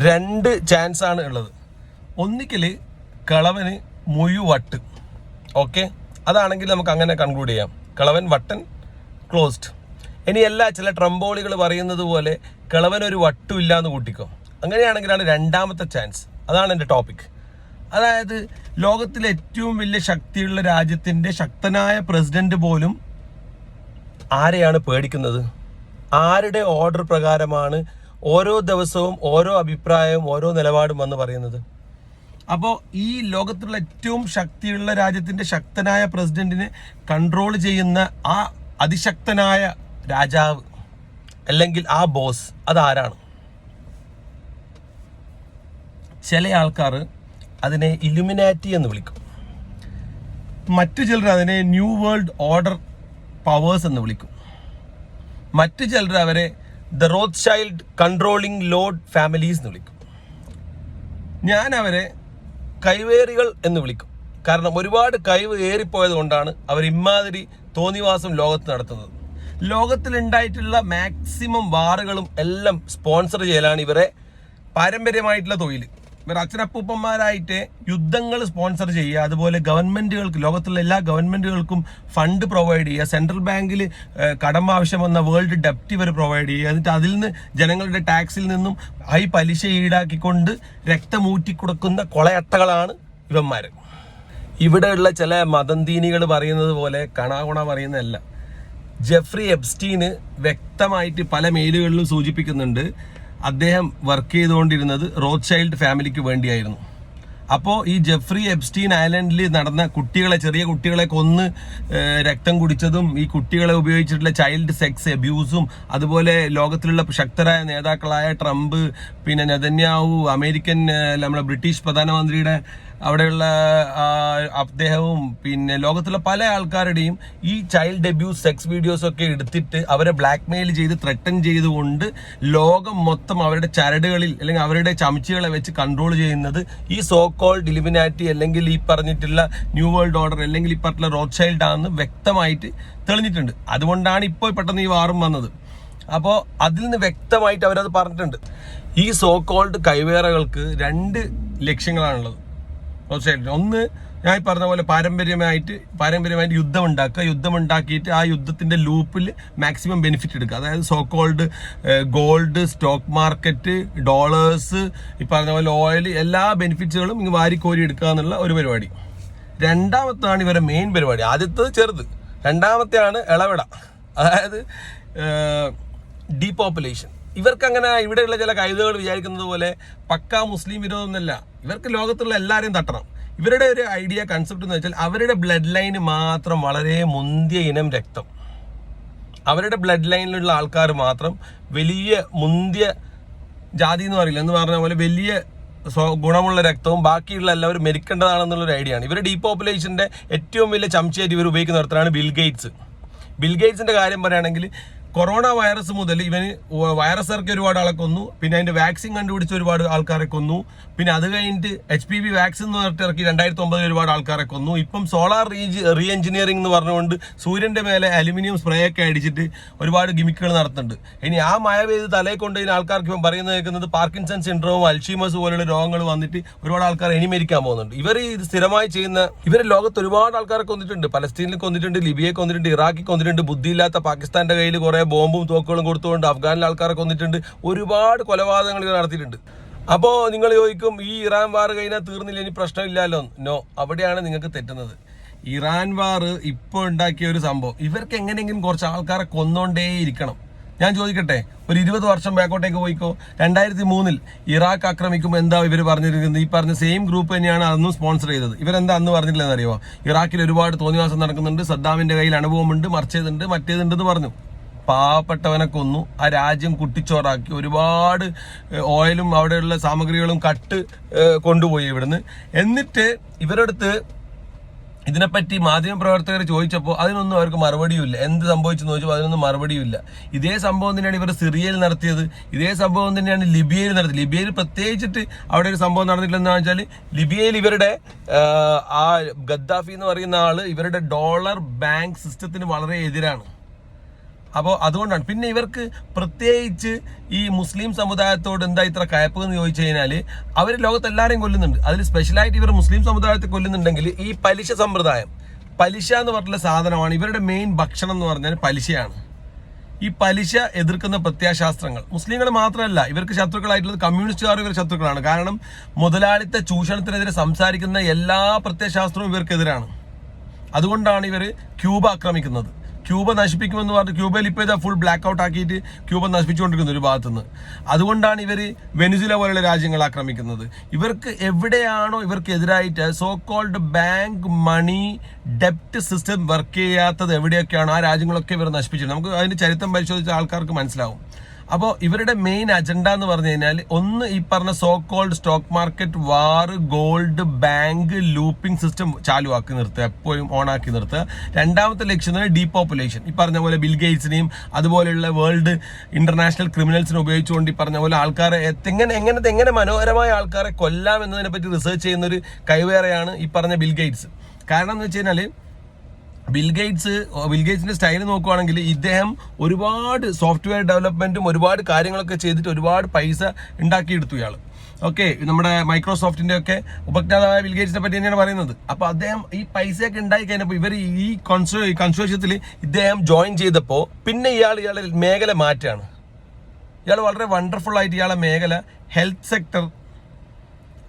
രണ്ട് ചാൻസ് ആണ് ഉള്ളത്. ഒന്നിക്കൽ കളവന് മുഴുവട്ട്. ഓക്കെ, അതാണെങ്കിൽ നമുക്ക് അങ്ങനെ കൺക്ലൂഡ് ചെയ്യാം. കളവൻ വട്ടൻ ക്ലോസ്ഡ്. ഇനിയല്ല, ചില ട്രംബോളികൾ പറയുന്നത് പോലെ കളവനൊരു വട്ടും ഇല്ല എന്ന് കൂട്ടിക്കോ. അങ്ങനെയാണെങ്കിലാണ് രണ്ടാമത്തെ ചാൻസ്. അതാണ് എൻ്റെ ടോപ്പിക്. അതായത് ലോകത്തിലെ ഏറ്റവും വലിയ ശക്തിയുള്ള രാജ്യത്തിൻ്റെ ശക്തനായ പ്രസിഡന്റ് പോലും ആരെയാണ് പേടിക്കുന്നത്? ആരുടെ ഓർഡർ പ്രകാരമാണ് ഓരോ ദിവസവും ഓരോ അഭിപ്രായവും ഓരോ നിലപാടും വന്ന് പറയുന്നത്? അപ്പോൾ ഈ ലോകത്തുള്ള ഏറ്റവും ശക്തിയുള്ള രാജ്യത്തിൻ്റെ ശക്തനായ പ്രസിഡന്റിനെ കൺട്രോൾ ചെയ്യുന്ന ആ അതിശക്തനായ രാജാവ് അല്ലെങ്കിൽ ആ ബോസ് അതാരാണ്? ചില ആൾക്കാർ അതിനെ ഇലുമിനാറ്റി എന്ന് വിളിക്കും. മറ്റു ചിലർ അതിനെ ന്യൂ വേൾഡ് ഓർഡർ പവേഴ്സ് എന്ന് വിളിക്കും. മറ്റു ചിലർ അവരെ ദ റോത്ത്ഷൈൽഡ് കൺട്രോളിംഗ് ലോഡ് ഫാമിലീസ് എന്ന് വിളിക്കും. ഞാൻ അവരെ കൈവേറികൾ എന്ന് വിളിക്കും. കാരണം ഒരുപാട് കൈവ് ഏറിപ്പോയത് കൊണ്ടാണ് അവർ ഇമാതിരി തോന്നിവാസം ലോകത്ത് നടത്തുന്നത്. ലോകത്തിലുണ്ടായിട്ടുള്ള മാക്സിമം വാറുകളും എല്ലാം സ്പോൺസർ ചെയ്യലാണ് ഇവരെ പാരമ്പര്യമായിട്ടുള്ള തൊഴിൽ. ഇവർ അച്ഛനപ്പൂപ്പന്മാരായിട്ട് യുദ്ധങ്ങൾ സ്പോൺസർ ചെയ്യുക, അതുപോലെ ഗവൺമെന്റുകൾക്ക്, ലോകത്തുള്ള എല്ലാ ഗവൺമെന്റുകൾക്കും ഫണ്ട് പ്രൊവൈഡ് ചെയ്യുക, സെൻട്രൽ ബാങ്കിൽ കടം ആവശ്യം വന്ന വേൾഡ് ഡെപ്റ്റ് ഇവർ പ്രൊവൈഡ് ചെയ്യുക, എന്നിട്ട് അതിൽ നിന്ന് ജനങ്ങളുടെ ടാക്സിൽ നിന്നും ഹൈ പലിശ ഈടാക്കിക്കൊണ്ട് രക്തമൂറ്റി കൊടുക്കുന്ന കൊളയട്ടകളാണ് ഇവന്മാർ. ഇവിടെയുള്ള ചില മതന്തീനികൾ പറയുന്നത് പോലെ കണാകുണ പറയുന്നതല്ല. ജെഫ്രി എപ്സ്റ്റീന് വ്യക്തമായിട്ട് പല മെയിലുകളിലും സൂചിപ്പിക്കുന്നുണ്ട് അദ്ദേഹം വർക്ക് ചെയ്തുകൊണ്ടിരുന്നത് റോത്ത്ഷൈൽഡ് ഫാമിലിക്ക് വേണ്ടിയായിരുന്നു. അപ്പോൾ ഈ ജെഫ്രി എപ്സ്റ്റീൻ ഐലൻഡിൽ നടന്ന കുട്ടികളെ, ചെറിയ കുട്ടികളെ കൊന്ന് രക്തം കുടിച്ചതും ഈ കുട്ടികളെ ഉപയോഗിച്ചിട്ടുള്ള ചൈൽഡ് സെക്സ് അബ്യൂസും, അതുപോലെ ലോകത്തിലുള്ള ശക്തരായ നേതാക്കളായ ട്രംപ്, പിന്നെ നെതന്യാഹു, അമേരിക്കൻ നമ്മുടെ ബ്രിട്ടീഷ് പ്രധാനമന്ത്രിയുടെ അവിടെയുള്ള അദ്ദേഹവും, പിന്നെ ലോകത്തുള്ള പല ആൾക്കാരുടെയും ഈ ചൈൽഡ് അബ്യൂസ് സെക്സ് വീഡിയോസ് ഒക്കെ എടുത്തിട്ട് അവരെ ബ്ലാക്ക്മെയിൽ ചെയ്ത് ത്രെട്ടൻ ചെയ്തുകൊണ്ട് ലോകം മൊത്തം അവരുടെ ചരടുകളിൽ അല്ലെങ്കിൽ അവരുടെ ചമച്ചുകളെ വെച്ച് കൺട്രോൾ ചെയ്യുന്നത് ഈ സോ കോൾഡ് ഇലുമിനാറ്റി അല്ലെങ്കിൽ ഈ പറഞ്ഞിട്ടുള്ള ന്യൂ വേൾഡ് ഓർഡർ അല്ലെങ്കിൽ ഈ പറഞ്ഞിട്ടുള്ള റോത്ത്ഷൈൽഡ് ആണെന്ന് വ്യക്തമായിട്ട് തെളിഞ്ഞിട്ടുണ്ട്. അതുകൊണ്ടാണ് ഇപ്പോൾ പെട്ടെന്ന് ഈ വാറും വന്നത്. അപ്പോൾ അതിൽ നിന്ന് വ്യക്തമായിട്ട് അവരത് പറഞ്ഞിട്ടുണ്ട്. ഈ സോ കോൾഡ് കൈവേറകൾക്ക് രണ്ട് ലക്ഷ്യങ്ങളാണുള്ളത്. ഒന്ന്, ഞാൻ പറഞ്ഞ പോലെ പാരമ്പര്യമായിട്ട് യുദ്ധം ഉണ്ടാക്കിയിട്ട് ആ യുദ്ധത്തിന്റെ ലൂപ്പിൽ മാക്സിമം ബെനിഫിറ്റ് എടുക്കുക. അതായത് so called gold, stock market, dollars, ഈ പറഞ്ഞ പോലെ ഓയിൽ, എല്ലാ ബെനിഫിറ്റ്സുകളും ഇങ്ങ് വാരിക്കോരി എടുക്കുക എന്നുള്ള ഒരു പരിപാടി. രണ്ടാമത്താണ് ഇവരുടെ മെയിൻ പരിപാടി. ആദ്യത്തേത് ചെറുത്, രണ്ടാമത്തെയാണ് ഇളവിട, അതായത് ഡീപോപ്പുലേഷൻ. ഇവർക്ക് അങ്ങനെ ഇവിടെയുള്ള ചില കൈതകൾ വിചാരിക്കുന്നത് പോലെ പക്കാ മുസ്ലിം വിരോധമൊന്നുമല്ല. ഇവർക്ക് ലോകത്തുള്ള എല്ലാവരെയും തട്ടണം. ഇവരുടെ ഒരു ഐഡിയ, കൺസെപ്റ്റ് എന്ന് വെച്ചാൽ അവരുടെ ബ്ലഡ് ലൈന് മാത്രം വളരെ മുന്തിയ ഇനം രക്തം, അവരുടെ ബ്ലഡ് ലൈനിലുള്ള ആൾക്കാർ മാത്രം വലിയ മുന്തിയ ജാതി എന്ന് പറയില്ല എന്ന് പറഞ്ഞ പോലെ വലിയ ഗുണമുള്ള രക്തവും ബാക്കിയുള്ള എല്ലാവരും മരിക്കേണ്ടതാണെന്നുള്ളൊരു ഐഡിയ ആണ്. ഇവരുടെ ഡീപോപ്പുലേഷന്റെ ഏറ്റവും വലിയ ചമച്ചയായിട്ട് ഇവർ ഉപയോഗിക്കുന്ന തരത്തിലാണ് ബിൽ ഗേറ്റ്സ്. ബിൽ ഗേറ്റ്സിന്റെ കാര്യം പറയുകയാണെങ്കിൽ കൊറോണ വൈറസ് മുതൽ ഇവന് വൈറസ് ഇറക്കി ഒരുപാട് ആളെ കൊന്നു, പിന്നെ അതിന്റെ വാക്സിൻ കണ്ടുപിടിച്ച് ഒരുപാട് ആൾക്കാരെ കൊന്നു, പിന്നെ അത് കഴിഞ്ഞിട്ട് HPV വാക്സിൻ എന്ന് പറഞ്ഞിട്ട് ഇറക്കി 2009 ഒരുപാട് ആൾക്കാരെ കൊന്നു. ഇപ്പം സോളാർ റീ എഞ്ചിനീയറിംഗ് എന്ന് പറഞ്ഞുകൊണ്ട് സൂര്യന്റെ മേലെ അലുമിനിയം സ്പ്രേ ഒക്കെ അടിച്ചിട്ട് ഒരുപാട് ഗിമിക്കുകൾ നടത്തുന്നുണ്ട്. ഇനി ആ മഴ പെയ്ത് തലയിൽ കൊണ്ടുപോയി ആൾക്കാർക്ക് ഇപ്പം പറയുന്നത് കേൾക്കുന്നത് പാർക്കിൻസൺ സിൻഡ്രോം, അൽഷീമേഴ്സ് പോലുള്ള രോഗങ്ങൾ വന്നിട്ട് ഒരുപാട് ആൾക്കാർ ഇനി മരിക്കാൻ പോകുന്നുണ്ട്. ഇവർ ഇത് സ്ഥിരമായി ചെയ്യുന്ന, ഇവർ ലോകത്ത് ഒരുപാട് ആൾക്കാരെ കൊന്നിട്ടുണ്ട്. പലസ്തീനിൽ കൊന്നിട്ടുണ്ട്, ലിബിയയെ കൊന്നിട്ടുണ്ട്, ഇറാഖിൽ കൊന്നിട്ടുണ്ട്, ബുദ്ധിയില്ലാത്ത പാകിസ്ഥാന്റെ കയ്യിൽ കുറെ ബോംബും തോക്കുകളും കൊടുത്തുകൊണ്ട് അഫ്ഗാനിലെ ആൾക്കാരെ കൊന്നിട്ടുണ്ട്, ഒരുപാട് കൊലപാതകങ്ങൾ ഇവർ നടത്തിയിട്ടുണ്ട്. അപ്പോൾ നിങ്ങൾ ചോദിക്കും, ഈ ഇറാൻ വാർ കഴിഞ്ഞാൽ തീർന്നില്ല, ഇനി പ്രശ്നമില്ലല്ലോ? നോ, അവിടെയാണ് നിങ്ങൾക്ക് തെറ്റുന്നത്. ഇറാൻ വാർ ഇപ്പോൾ ഉണ്ടാക്കിയ ഒരു സംഭവം, ഇവർക്ക് എങ്ങനെയെങ്കിലും കുറച്ച് ആൾക്കാരെ കൊന്നോണ്ടേ ഇരിക്കണം. ഞാൻ ചോദിക്കട്ടെ, ഒരു 20 വർഷം ബാക്കോട്ടേക്ക് പോയിക്കോ. 2003 ഇറാഖ് ആക്രമിക്കുമ്പോൾ എന്താ ഇവർ പറഞ്ഞിരിക്കുന്നത്? ഈ പറഞ്ഞ സെയിം ഗ്രൂപ്പ് തന്നെയാണ് അന്നും സ്പോൺസർ ചെയ്തത്. ഇവരെന്താ അന്ന് പറഞ്ഞിട്ടില്ലെന്ന് അറിയുമോ? ഇറാഖിൽ ഒരുപാട് തോന്നിവാസം നടക്കുന്നുണ്ട്, സദ്ദാമിന്റെ കയ്യിൽ അണുബോംബുണ്ട്, മറിച്ചതുണ്ട്, മറ്റേതുണ്ടെന്ന് പറഞ്ഞു. പാവപ്പെട്ടവനെ കൊന്നു, ആ രാജ്യം കുട്ടിച്ചോറാക്കി, ഒരുപാട് ഓയിലും അവിടെയുള്ള സാമഗ്രികളും കൊണ്ടുപോയി ഇവിടുന്ന്. എന്നിട്ട് ഇവരടുത്ത് ഇതിനെപ്പറ്റി മാധ്യമപ്രവർത്തകർ ചോദിച്ചപ്പോൾ അതിനൊന്നും അവർക്ക് മറുപടിയുമില്ല. എന്ത് സംഭവിച്ചെന്ന് ചോദിച്ചപ്പോൾ അതിനൊന്നും മറുപടിയുമില്ല. ഇതേ സംഭവം തന്നെയാണ് ഇവർ സിറിയയിൽ നടത്തിയത്, ഇതേ സംഭവം തന്നെയാണ് ലിബിയയിൽ നടത്തിയത്. ലിബിയയിൽ പ്രത്യേകിച്ചിട്ട് അവിടെ ഒരു സംഭവം നടന്നിട്ടില്ലെന്ന് വെച്ചാൽ, ലിബിയയിൽ ഇവരുടെ ആ ഗദ്ദാഫി എന്ന് പറയുന്ന ആള് ഇവരുടെ ഡോളർ ബാങ്ക് സിസ്റ്റത്തിന് വളരെ എതിരാണ്. അപ്പോൾ അതുകൊണ്ടാണ്. പിന്നെ ഇവർക്ക് പ്രത്യേകിച്ച് ഈ മുസ്ലിം സമുദായത്തോട് എന്താ ഇത്ര കയപ്പ് എന്ന് ചോദിച്ചു കഴിഞ്ഞാൽ അവർ ലോകത്തെല്ലാവരെയും കൊല്ലുന്നുണ്ട്. അതിൽ സ്പെഷ്യലായിട്ട് ഇവർ മുസ്ലിം സമുദായത്തെ കൊല്ലുന്നുണ്ടെങ്കിൽ ഈ പലിശ സമ്പ്രദായം, പലിശ എന്ന് പറഞ്ഞിട്ടുള്ള സാധനമാണ് ഇവരുടെ മെയിൻ ഭക്ഷണം എന്ന് പറഞ്ഞാൽ പലിശയാണ്. ഈ പലിശ എതിർക്കുന്ന പ്രത്യാശാസ്ത്രങ്ങൾ മുസ്ലിങ്ങൾ മാത്രമല്ല, ഇവർക്ക് ശത്രുക്കളായിട്ടുള്ളത് കമ്മ്യൂണിസ്റ്റുകാർ ഇവർ ശത്രുക്കളാണ്. കാരണം മുതലാളിത്ത ചൂഷണത്തിനെതിരെ സംസാരിക്കുന്ന എല്ലാ പ്രത്യയശാസ്ത്രവും ഇവർക്കെതിരാണ്. അതുകൊണ്ടാണ് ഇവർ ക്യൂബ ആക്രമിക്കുന്നത്. ക്യൂബ നശിപ്പിക്കുമെന്ന് പറഞ്ഞ് ക്യൂബയിൽ ഇപ്പോൾ ഇതാ ഫുൾ ബ്ലാക്ക് ഔട്ട് ആക്കിയിട്ട് ക്യൂബ നശിപ്പിച്ചുകൊണ്ടിരിക്കുന്നു ഒരു ഭാഗത്തുനിന്ന്. അതുകൊണ്ടാണ് ഇവർ വെനിസുല പോലുള്ള രാജ്യങ്ങൾ ആക്രമിക്കുന്നത്. ഇവർക്ക് എവിടെയാണോ ഇവർക്ക് എതിരായിട്ട് സോ കോൾഡ് ബാങ്ക് മണി ഡെപ്റ്റ് സിസ്റ്റം വർക്ക് ചെയ്യാത്തത് എവിടെയൊക്കെയാണോ ആ രാജ്യങ്ങളൊക്കെ ഇവർ നശിപ്പിച്ചിട്ടുണ്ട്. നമുക്ക് അതിന്റെ ചരിത്രം പരിശോധിച്ച ആൾക്കാർക്ക് മനസ്സിലാവും. അപ്പോൾ ഇവരുടെ മെയിൻ അജണ്ട എന്ന് പറഞ്ഞു കഴിഞ്ഞാൽ ഒന്ന് ഈ പറഞ്ഞ സോ കോൾഡ് സ്റ്റോക്ക് മാർക്കറ്റ് വാർ, ഗോൾഡ്, ബാങ്ക് ലൂപ്പിംഗ് സിസ്റ്റം ചാലുവാക്കി നിർത്തുക, എപ്പോഴും ഓണാക്കി നിർത്തുക. രണ്ടാമത്തെ ലക്ഷ്യം എന്ന് പറഞ്ഞാൽ ഡീപോപ്പുലേഷൻ. ഈ പറഞ്ഞ പോലെ ബിൽ ഗേറ്റ്സിനെയും അതുപോലെയുള്ള വേൾഡ് ഇന്റർനാഷണൽ ക്രിമിനൽസിനെ ഉപയോഗിച്ചുകൊണ്ട് ഈ പറഞ്ഞ പോലെ ആൾക്കാരെ എങ്ങനെ മനോഹരമായ ആൾക്കാരെ കൊല്ലാം എന്നതിനെ പറ്റി റിസർച്ച് ചെയ്യുന്ന ഒരു കൈവേറെയാണ് ഈ പറഞ്ഞ ബിൽ ഗേറ്റ്സ്. കാരണം എന്ന് വെച്ച് കഴിഞ്ഞാൽ ബിൽ ഗേറ്റ്സിന്റെ സ്റ്റൈൽ നോക്കുവാണെങ്കിൽ ഇദ്ദേഹം ഒരുപാട് സോഫ്റ്റ്വെയർ ഡെവലപ്മെന്റും ഒരുപാട് കാര്യങ്ങളൊക്കെ ചെയ്തിട്ട് ഒരുപാട് പൈസ ഉണ്ടാക്കിയെടുത്തു ഇയാൾ. ഓക്കെ, നമ്മുടെ മൈക്രോസോഫ്റ്റിന്റെ ഒക്കെ ഉപജ്ഞാതാവായ ബിൽ ഗേറ്റ്സിനെ പറ്റി തന്നെയാണ് പറയുന്നത്. അപ്പൊ അദ്ദേഹം ഈ പൈസയൊക്കെ ഉണ്ടായി കഴിഞ്ഞപ്പോൾ ഇവർ ഈ കൺസോർഷ്യത്തിൽ ഇദ്ദേഹം ജോയിൻ ചെയ്തപ്പോൾ പിന്നെ ഇയാളെ മേഖല മാറ്റാണ്. ഇയാൾ വളരെ വണ്ടർഫുൾ ആയിട്ട് ഇയാളെ മേഖല ഹെൽത്ത് സെക്ടർ,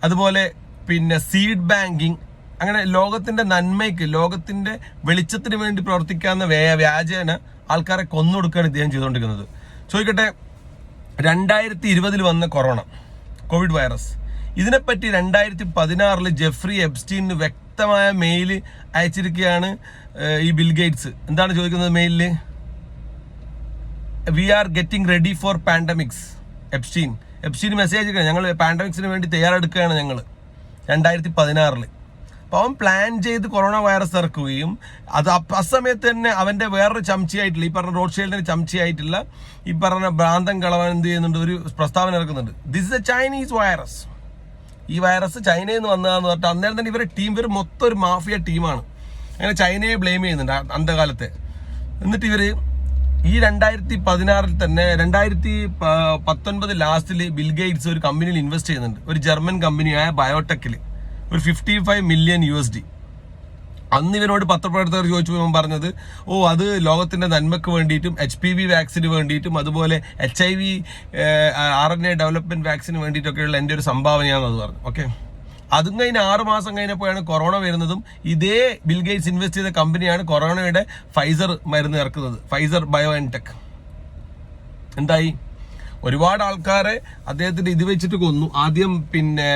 അതുപോലെ പിന്നെ സീഡ് ബാങ്കിങ്, അങ്ങനെ ലോകത്തിന്റെ നന്മയ്ക്ക് ലോകത്തിന്റെ വെളിച്ചത്തിന് വേണ്ടി പ്രവർത്തിക്കാവുന്ന വ്യാജേന ആൾക്കാരെ കൊന്നൊടുക്കുകയാണ് ഇദ്ദേഹം ചെയ്തുകൊണ്ടിരിക്കുന്നത്. ചോദിക്കട്ടെ, 2020 വന്ന കോവിഡ് വൈറസ്, ഇതിനെപ്പറ്റി 2016 ജെഫ്രി എപ്സ്റ്റീന് വ്യക്തമായ മെയിൽ അയച്ചിരിക്കുകയാണ് ഈ ബിൽ ഗേറ്റ്സ്. എന്താണ് ചോദിക്കുന്നത് മെയിലില്? We are getting ready for pandemics. Epstein message, ഞങ്ങൾ പാൻഡമിക്സിന് വേണ്ടി തയ്യാറെടുക്കുകയാണ് ഞങ്ങൾ 2016. അപ്പോൾ അവൻ പ്ലാൻ ചെയ്ത് കൊറോണ വൈറസ് ഇറക്കുകയും അത് അസമയത്ത് തന്നെ അവന്റെ വേറൊരു ചംച്ചയായിട്ടുള്ള ഈ പറഞ്ഞ റോഡ് ഷീൽഡിന്റെ ചംച്ചയായിട്ടുള്ള ഈ പറഞ്ഞ ഭ്രാന്തൻ കളവൻ എന്ത് ചെയ്യുന്നുണ്ട്, ഒരു പ്രസ്താവന ഇറക്കുന്നുണ്ട്. This is a Chinese virus. ഈ വൈറസ് ചൈനയിൽ നിന്ന് വന്നതാന്ന് പറഞ്ഞിട്ട് അന്നേരം തന്നെ ഇവർ മൊത്തം ഒരു മാഫിയ ടീമാണ്. അങ്ങനെ ചൈനയെ ബ്ലെയിം ചെയ്യുന്നുണ്ട് അന്ധകാലത്തെ. എന്നിട്ട് ഇവര് ഈ 2016 തന്നെ 2019 ലാസ്റ്റില് ബിൽ ഗേറ്റ്സ് ഒരു കമ്പനിയിൽ ഇൻവെസ്റ്റ് ചെയ്യുന്നുണ്ട്, ഒരു ജർമ്മൻ കമ്പനിയായ ബയോടെക്കിൽ, ഒരു $55 മില്യൺ. അന്ന് ഇവനോട് പത്രപ്രവർത്തകർ ചോദിച്ചു പറഞ്ഞത്, അത് ലോകത്തിന്റെ നന്മയ്ക്ക് വേണ്ടിയിട്ടും HPV വാക്സിന് വേണ്ടിയിട്ടും അതുപോലെ HIV RNA ഡെവലപ്മെന്റ് വാക്സിന് വേണ്ടിയിട്ടൊക്കെയുള്ള എൻ്റെ ഒരു സംഭാവനയാണെന്ന് പറഞ്ഞു. ഓക്കെ, അതും കഴിഞ്ഞ് 6 മാസം കഴിഞ്ഞപ്പോഴാണ് കൊറോണ വരുന്നതും. ഇതേ ബിൽ ഗേറ്റ്സ് ഇൻവെസ്റ്റ് ചെയ്ത കമ്പനിയാണ് കൊറോണയുടെ ഫൈസർ മരുന്ന് ഇറക്കുന്നത്, ഫൈസർ ബയോഎൻടെക്. എന്തായി? ഒരുപാട് ആൾക്കാരെ അദ്ദേഹത്തിന്റെ ഇത് വെച്ചിട്ട് കൊന്നു. ആദ്യം പിന്നെ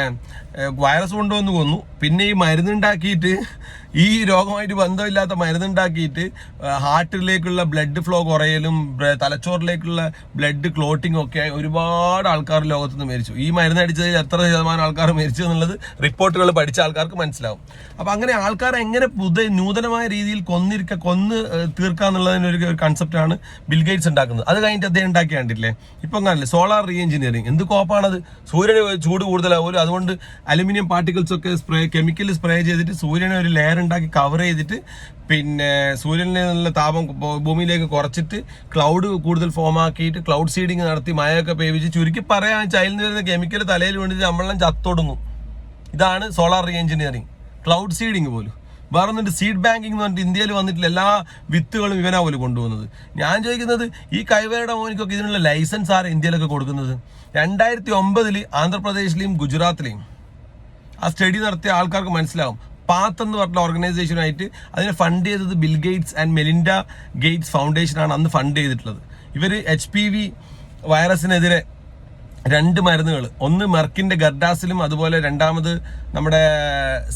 വൈറസ് കൊണ്ടുവന്ന് കൊന്നു, പിന്നെ ഈ മരുന്നുണ്ടാക്കിയിട്ട്, ഈ രോഗമായിട്ട് ബന്ധമില്ലാത്ത മരുന്നുണ്ടാക്കിയിട്ട് ഹാർട്ടിലേക്കുള്ള ബ്ലഡ് ഫ്ലോ കുറയലും തലച്ചോറിലേക്കുള്ള ബ്ലഡ് ക്ലോട്ടിങ് ഒക്കെ ഒരുപാട് ആൾക്കാർ ലോകത്തുനിന്ന് മരിച്ചു. ഈ മരുന്നടിച്ചതിൽ എത്ര ശതമാനം ആൾക്കാർ മരിച്ചു എന്നുള്ളത് റിപ്പോർട്ടുകൾ പഠിച്ച ആൾക്കാർക്ക് മനസ്സിലാവും. അപ്പൊ അങ്ങനെ ആൾക്കാരെ എങ്ങനെ നൂതനമായ രീതിയിൽ കൊന്ന് തീർക്കാന്നുള്ളതിന് ഒരു കൺസെപ്റ്റാണ് ബിൽ ഗേറ്റ്സ് ഉണ്ടാക്കുന്നത്. അത് കഴിഞ്ഞിട്ട് അദ്ദേഹം ഉണ്ടാക്കി കണ്ടില്ലേ, ഇപ്പം കാണില്ലേ സോളാർ റീ എഞ്ചിനീയറിംഗ്. എന്ത് കോപ്പാണത്? സൂര്യന് ചൂട് കൂടുതലാവുമല്ലോ, അതുകൊണ്ട് അലുമിനിയം പാർട്ടിക്കിൾസ് ഒക്കെ കെമിക്കൽ സ്പ്രേ ചെയ്തിട്ട് സൂര്യനെ ഒരു ലെയർ ഉണ്ടാക്കി കവർ ചെയ്തിട്ട് പിന്നെ സൂര്യനിൽ നിന്നുള്ള താപം ഭൂമിയിലേക്ക് കുറച്ചിട്ട് ക്ലൗഡ് കൂടുതൽ ഫോം ആക്കിയിട്ട് ക്ലൗഡ് സീഡിങ് നടത്തി മഴയൊക്കെ പേവിച്ച്, ചുരുക്കി പറയാൻ അതിൽ നിന്ന് വരുന്ന കെമിക്കൽ തലയിൽ വേണ്ടിയിട്ട് നമ്മളെല്ലാം ചത്തൊടുങ്ങും. ഇതാണ് solar re engineering, cloud seeding പോലും. വേറെ ഒന്നിട്ട് സീഡ് ബാങ്കിങ് എന്ന് പറഞ്ഞിട്ട് ഇന്ത്യയിൽ വന്നിട്ടില്ല, എല്ലാ വിത്തുകളും ഇവനാ പോലും കൊണ്ടുപോകുന്നത്. ഞാൻ ചോദിക്കുന്നത്, ഈ കൈവേരുടെ മോനിക്കൊക്കെ ഇതിനുള്ള ലൈസൻസ് ആരാ ഇന്ത്യയിലൊക്കെ കൊടുക്കുന്നത്? 2009 ആന്ധ്രാപ്രദേശിലെയും ഗുജറാത്തിലെയും ആ സ്റ്റഡി നടത്തിയ ആൾക്കാർക്ക് മനസ്സിലാവും. പാത്ത് എന്ന് പറഞ്ഞ ഓർഗനൈസേഷനായിട്ട് അതിനെ ഫണ്ട് ചെയ്തത് Bill Gates and Melinda Gates ഫൗണ്ടേഷനാണ് അന്ന് ഫണ്ട് ചെയ്തിട്ടുള്ളത്. ഇവർ HPV വൈറസിനെതിരെ 2 മരുന്നുകൾ, ഒന്ന് മെർക്കിന്റെ ഗർഡാസിലും അതുപോലെ രണ്ടാമത് നമ്മുടെ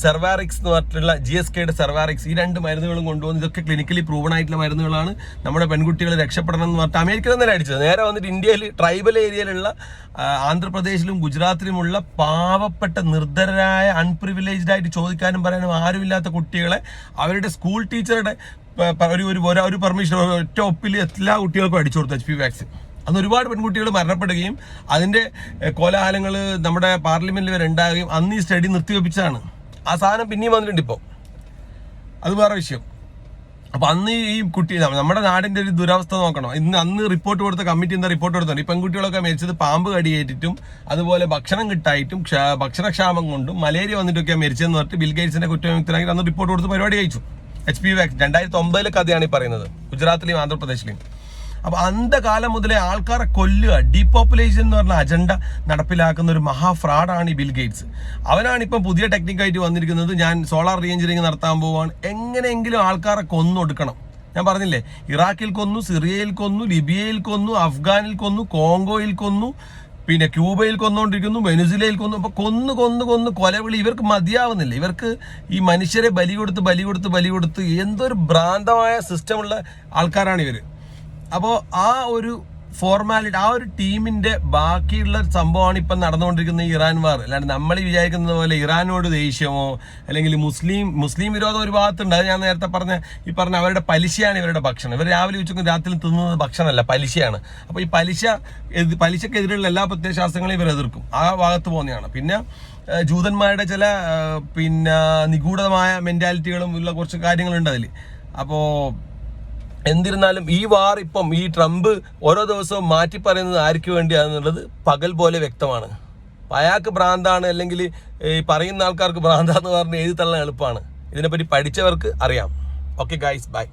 സെർവാറിക്സ് എന്ന് പറഞ്ഞിട്ടുള്ള GSKയുടെ സെർവാറിക്സ്, ഈ 2 മരുന്നുകളും കൊണ്ടുവന്ന് ഇതൊക്കെ ക്ലിനിക്കലി പ്രൂവൺ ആയിട്ടുള്ള മരുന്നുകളാണ്. നമ്മുടെ പെൺകുട്ടികൾ രക്ഷപ്പെടണം എന്ന് പറഞ്ഞിട്ട് അമേരിക്കയിൽ തന്നെ അടിച്ചത്. നേരെ വന്നിട്ട് ഇന്ത്യയിൽ ട്രൈബൽ ഏരിയയിലുള്ള ആന്ധ്രാപ്രദേശിലും ഗുജറാത്തിലുമുള്ള പാവപ്പെട്ട നിർദ്ധരായ അൺപ്രിവിലേജ്ഡ് ആയിട്ട് ചോദിക്കാനും പറയാനും ആരുമില്ലാത്ത കുട്ടികളെ അവരുടെ സ്കൂൾ ടീച്ചറുടെ ഒരു പെർമിഷൻ ഒറ്റ ഒപ്പിൽ എല്ലാ കുട്ടികൾക്കും അടിച്ചു കൊടുത്തു HPV വാക്സിൻ. അന്ന് ഒരുപാട് പെൺകുട്ടികൾ മരണപ്പെടുകയും അതിന്റെ കോലാഹലങ്ങൾ നമ്മുടെ പാർലമെന്റിൽ വരെ ഉണ്ടാകുകയും അന്ന് ഈ സ്റ്റഡി നിർത്തിവെപ്പിച്ചതാണ്. ആ സാധനം പിന്നെയും വന്നിട്ടുണ്ട് ഇപ്പോൾ, അത് വേറെ വിഷയം. അപ്പൊ അന്ന് ഈ കുട്ടി നമ്മുടെ നാടിന്റെ ഒരു ദുരവസ്ഥ നോക്കണം. അന്ന് റിപ്പോർട്ട് കൊടുത്ത കമ്മിറ്റി എന്താ റിപ്പോർട്ട് കൊടുത്തത്? ഈ പെൺകുട്ടികളൊക്കെ മരിച്ചത് പാമ്പ് കടിയേറ്റിട്ടും അതുപോലെ ഭക്ഷണം കിട്ടായിട്ടും ഭക്ഷണക്ഷാമം കൊണ്ടും മലേറിയ വന്നിട്ടൊക്കെ മരിച്ചെന്ന് പറഞ്ഞിട്ട് ബിൽഗേറ്റ്സിന്റെ കുറ്റവിമുക്തനാക്കി അന്ന് റിപ്പോർട്ട് കൊടുത്ത് പരിപാടി കഴിച്ചു. HPV വാക്സിൻ 2009 കഥയാണ് ഈ പറയുന്നത്, ഗുജറാത്തിലെയും ആന്ധ്രാപ്രദേശിലെയും. അപ്പൊ അന്ധകാലം മുതലേ ആൾക്കാരെ കൊല്ലുക, ഡീപോപ്പുലേഷൻ എന്ന് പറഞ്ഞ അജണ്ട നടപ്പിലാക്കുന്ന ഒരു മഹാ ഫ്രോഡാണ് ഈ ബിൽ ഗേറ്റ്സ്. അവനാണ് ഇപ്പം പുതിയ ടെക്നിക്കായിട്ട് വന്നിരിക്കുന്നത്. ഞാൻ സോളാർ റീ എഞ്ചിനീയറിംഗ് നടത്താൻ പോവാണ്, എങ്ങനെയെങ്കിലും ആൾക്കാരെ കൊന്നൊടുക്കണം. ഞാൻ പറഞ്ഞില്ലേ, ഇറാഖിൽ കൊന്നു, സിറിയയിൽ കൊന്നു, ലിബിയയിൽ കൊന്നു, അഫ്ഗാനിൽ കൊന്നു, കോങ്കോയിൽ കൊന്നു, പിന്നെ ക്യൂബയിൽ കൊന്നുകൊണ്ടിരിക്കുന്നു, വെനുസിലയിൽ കൊന്നു. അപ്പൊ കൊന്നു കൊലവിളി ഇവർക്ക് മതിയാവുന്നില്ല. ഇവർക്ക് ഈ മനുഷ്യരെ ബലി കൊടുത്ത് എന്തൊരു ഭ്രാന്തമായ സിസ്റ്റമുള്ള ആൾക്കാരാണ് ഇവര്. അപ്പോൾ ആ ഒരു ഫോർമാലിറ്റി, ആ ഒരു ടീമിന്റെ ബാക്കിയുള്ള സംഭവമാണ് ഇപ്പം നടന്നുകൊണ്ടിരിക്കുന്ന ഈ ഇറാൻ വാർ. അല്ലാണ്ട് നമ്മൾ വിചാരിക്കുന്നത് പോലെ ഇറാനോട് ദേഷ്യമോ അല്ലെങ്കിൽ മുസ്ലിം വിരോധം ഒരു ഭാഗത്തുണ്ട്. അത് ഞാൻ നേരത്തെ പറഞ്ഞ അവരുടെ പലിശയാണ് ഇവരുടെ ഭക്ഷണം. ഇവർ രാവിലെ ഉച്ചക്കും രാത്രി തിന്നുന്നത് ഭക്ഷണമല്ല, പലിശയാണ്. അപ്പോൾ ഈ പലിശക്കെതിരെയുള്ള എല്ലാ പ്രത്യയശാസ്ത്രങ്ങളെയും ഇവർ എതിർക്കും. ആ ഭാഗത്ത് പോകുന്നതാണ്. പിന്നെ ജൂതന്മാരുടെ ചില നിഗൂഢമായ മെന്റാലിറ്റികളും ഉള്ള കുറച്ച് കാര്യങ്ങളുണ്ട് അതിൽ. അപ്പോൾ എന്നിരുന്നാലും ഈ വാർ ഇപ്പം ഈ ട്രംപ് ഓരോ ദിവസവും മാറ്റി പറയുന്നത് ആർക്ക് വേണ്ടിയാണെന്നുള്ളത് പകൽ പോലെ വ്യക്തമാണ്. അയാൾക്ക് ഭ്രാന്താണ്, അല്ലെങ്കിൽ ഈ പറയുന്ന ആൾക്കാർക്ക് ഭ്രാന്താന്ന് പറഞ്ഞ് എഴുതി തള്ളാൻ എളുപ്പമാണ്. ഇതിനെപ്പറ്റി പഠിച്ചവർക്ക് അറിയാം. Okay guys, by.